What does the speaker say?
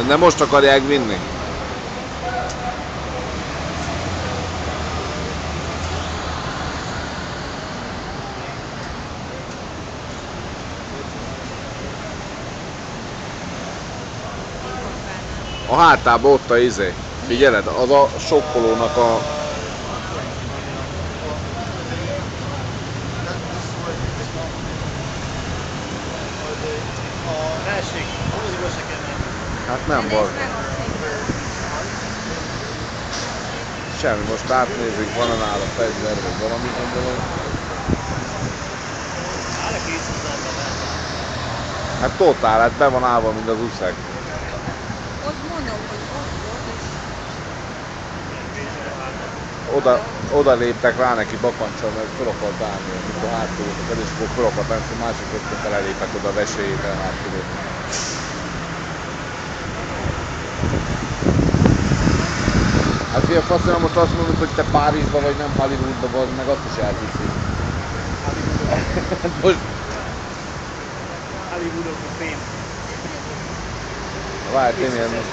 De most akarják vinni. A hátában ott a izé. Figyeled, az a sokkolónak a... Hát nem baj. Semmi, most átnézzük, van-e nála fegyver, vagy valami, gondolom. Hát totál, hát be van állva, mint az uszeg. Ott mondom, hogy ott volt, és... Oda léptek rá neki bakancsal, mert fel akart állni, amikor hátul voltak, és akkor fel akart állni, a másik ötlet elelépett oda a vesélyével hátul. Hát fia, faszina, most azt mondod, hogy te Párizsba vagy, nem Hollywoodba vagy, meg azt is elhiszi. Most... Hollywoodok a fém. Várj, tényleg.